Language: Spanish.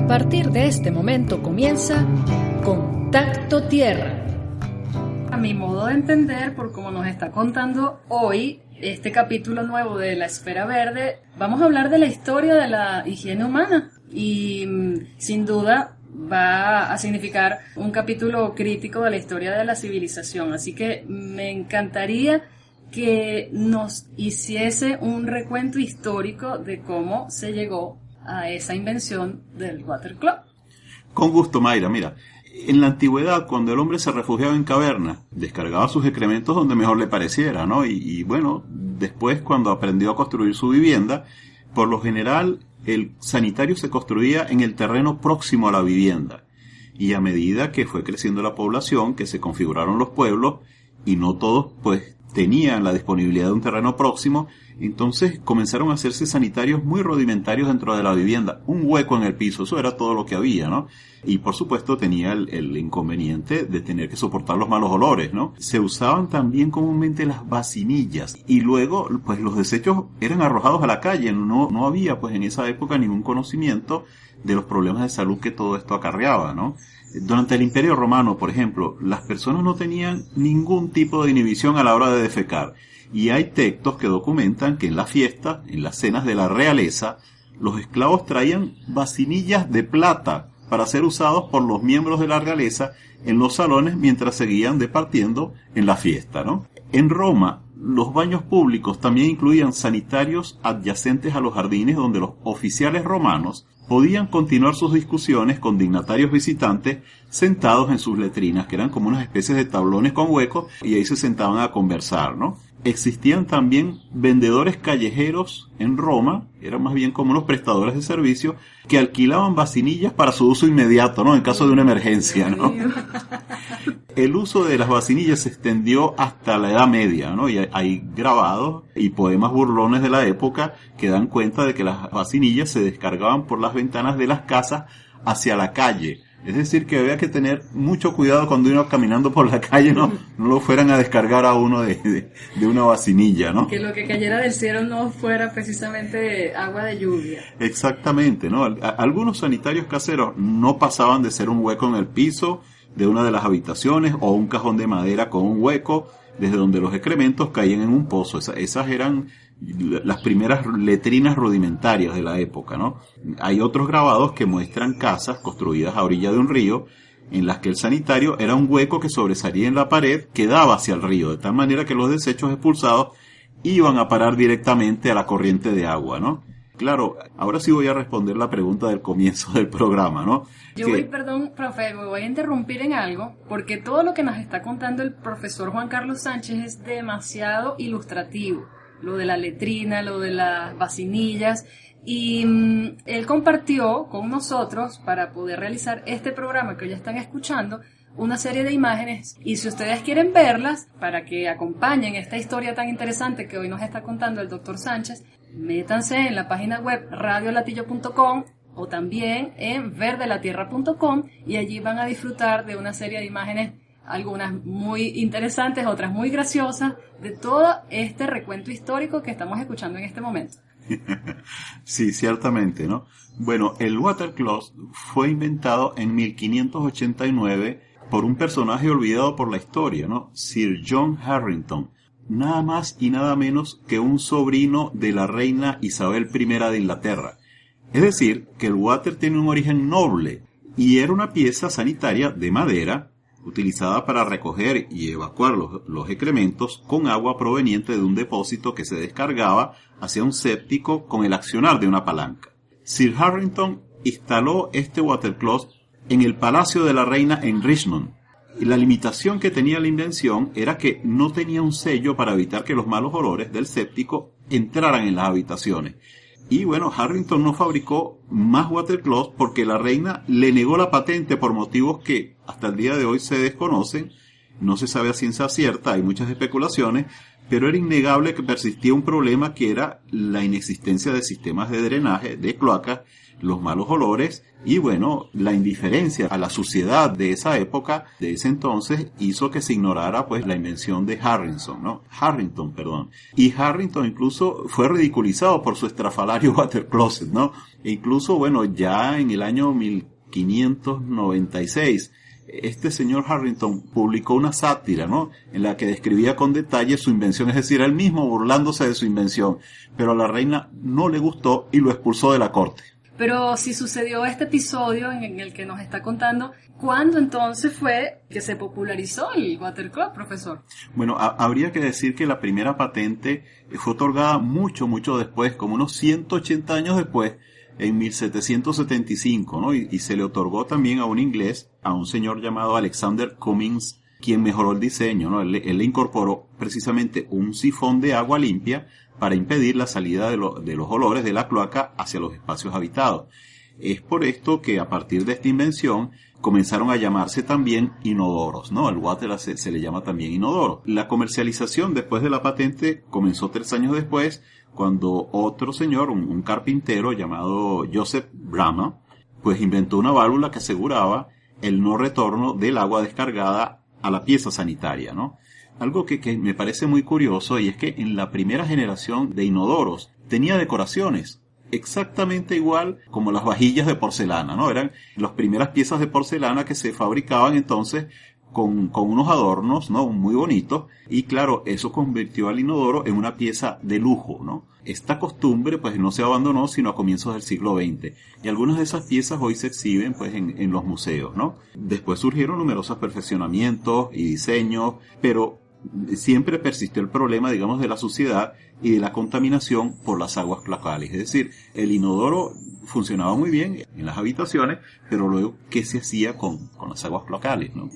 A partir de este momento comienza Contacto Tierra. A mi modo de entender, por como nos está contando hoy este capítulo nuevo de La Esfera Verde, vamos a hablar de la historia de la higiene humana y sin duda va a significar un capítulo crítico de la historia de la civilización. Así que me encantaría que nos hiciese un recuento histórico de cómo se llegó a esa invención del water closet. Con gusto, Mayra. Mira, en la antigüedad, cuando el hombre se refugiaba en cavernas, descargaba sus excrementos donde mejor le pareciera, ¿no? Y bueno, después cuando aprendió a construir su vivienda, por lo general el sanitario se construía en el terreno próximo a la vivienda. Y a medida que fue creciendo la población, que se configuraron los pueblos, y no todos pues tenían la disponibilidad de un terreno próximo, entonces comenzaron a hacerse sanitarios muy rudimentarios dentro de la vivienda. Un hueco en el piso, eso era todo lo que había, ¿no? Y por supuesto tenía el inconveniente de tener que soportar los malos olores, ¿no? Se usaban también comúnmente las vacinillas y luego pues los desechos eran arrojados a la calle. No había pues en esa época ningún conocimiento de los problemas de salud que todo esto acarreaba, ¿no? Durante el Imperio Romano, por ejemplo, las personas no tenían ningún tipo de inhibición a la hora de defecar. Y hay textos que documentan que en las fiestas, en las cenas de la realeza, los esclavos traían vacinillas de plata para ser usados por los miembros de la realeza en los salones mientras seguían departiendo en la fiesta, ¿no? En Roma, los baños públicos también incluían sanitarios adyacentes a los jardines donde los oficiales romanos podían continuar sus discusiones con dignatarios visitantes sentados en sus letrinas, que eran como unas especies de tablones con huecos, y ahí se sentaban a conversar, ¿no? Existían también vendedores callejeros en Roma, eran más bien como unos prestadores de servicios, que alquilaban vacinillas para su uso inmediato, ¿no? En caso de una emergencia, ¿no? El uso de las vacinillas se extendió hasta la Edad Media, ¿no? Y hay grabados y poemas burlones de la época que dan cuenta de que las vacinillas se descargaban por las ventanas de las casas hacia la calle. Es decir, que había que tener mucho cuidado cuando uno caminando por la calle, no lo fueran a descargar a uno de una vacinilla, ¿no? Que lo que cayera del cielo no fuera precisamente agua de lluvia. Exactamente, ¿no? Algunos sanitarios caseros no pasaban de ser un hueco en el piso de una de las habitaciones o un cajón de madera con un hueco desde donde los excrementos caían en un pozo. Esas eran las primeras letrinas rudimentarias de la época, ¿no? Hay otros grabados que muestran casas construidas a orilla de un río en las que el sanitario era un hueco que sobresalía en la pared que daba hacia el río, de tal manera que los desechos expulsados iban a parar directamente a la corriente de agua, ¿no? Claro, ahora sí voy a responder la pregunta del comienzo del programa, ¿no? Perdón, profe, me voy a interrumpir en algo, porque todo lo que nos está contando el profesor Juan Carlos Sánchez es demasiado ilustrativo. Lo de la letrina, lo de las vacinillas, y él compartió con nosotros, para poder realizar este programa que hoy están escuchando, una serie de imágenes, y si ustedes quieren verlas, para que acompañen esta historia tan interesante que hoy nos está contando el doctor Sánchez, métanse en la página web radiolatillo.com o también en verdelatierra.com y allí van a disfrutar de una serie de imágenes, algunas muy interesantes, otras muy graciosas, de todo este recuento histórico que estamos escuchando en este momento. Sí, ciertamente, ¿no? Bueno, el water closet fue inventado en 1589 por un personaje olvidado por la historia, ¿no? Sir John Harrington, nada más y nada menos que un sobrino de la reina Isabel I de Inglaterra. Es decir, que el water tiene un origen noble y era una pieza sanitaria de madera utilizada para recoger y evacuar los excrementos con agua proveniente de un depósito que se descargaba hacia un séptico con el accionar de una palanca. Sir Harrington instaló este water closet en el Palacio de la Reina en Richmond. Y la limitación que tenía la invención era que no tenía un sello para evitar que los malos olores del séptico entraran en las habitaciones. Y bueno, Harrington no fabricó más water closet porque la reina le negó la patente por motivos que hasta el día de hoy se desconocen. No se sabe a ciencia cierta, hay muchas especulaciones, pero era innegable que persistía un problema que era la inexistencia de sistemas de drenaje, de cloacas, los malos olores y bueno, la indiferencia a la suciedad de esa época, de ese entonces, hizo que se ignorara pues la invención de Harrington, perdón. Y Harrington incluso fue ridiculizado por su estrafalario water closet, ¿no? E incluso, bueno, ya en el año 1596, este señor Harrington publicó una sátira, ¿no? En la que describía con detalle su invención, es decir, él mismo burlándose de su invención, pero a la reina no le gustó y lo expulsó de la corte. Pero si sucedió este episodio en el que nos está contando, ¿cuándo entonces fue que se popularizó el water closet, profesor? Bueno, habría que decir que la primera patente fue otorgada mucho después, como unos 180 años después, en 1775, ¿no? Y se le otorgó también a un inglés, a un señor llamado Alexander Cummings, quien mejoró el diseño, ¿no? Él le incorporó precisamente un sifón de agua limpia para impedir la salida de los olores de la cloaca hacia los espacios habitados. Es por esto que a partir de esta invención comenzaron a llamarse también inodoros, ¿no? Al water se le llama también inodoro. La comercialización después de la patente comenzó 3 años después, cuando otro señor, un carpintero llamado Joseph Bramah, pues inventó una válvula que aseguraba el no retorno del agua descargada a la pieza sanitaria, ¿no? Algo que me parece muy curioso, y es que en la primera generación de inodoros tenía decoraciones exactamente igual como las vajillas de porcelana, ¿no? Eran las primeras piezas de porcelana que se fabricaban entonces con unos adornos, ¿no? Muy bonitos, y claro, eso convirtió al inodoro en una pieza de lujo, ¿no? Esta costumbre pues no se abandonó sino a comienzos del siglo XX, y algunas de esas piezas hoy se exhiben pues en los museos, ¿no? Después surgieron numerosos perfeccionamientos y diseños, pero siempre persistió el problema, digamos, de la suciedad y de la contaminación por las aguas cloacales. Es decir, el inodoro funcionaba muy bien en las habitaciones, pero luego, ¿qué se hacía con las aguas cloacales, no?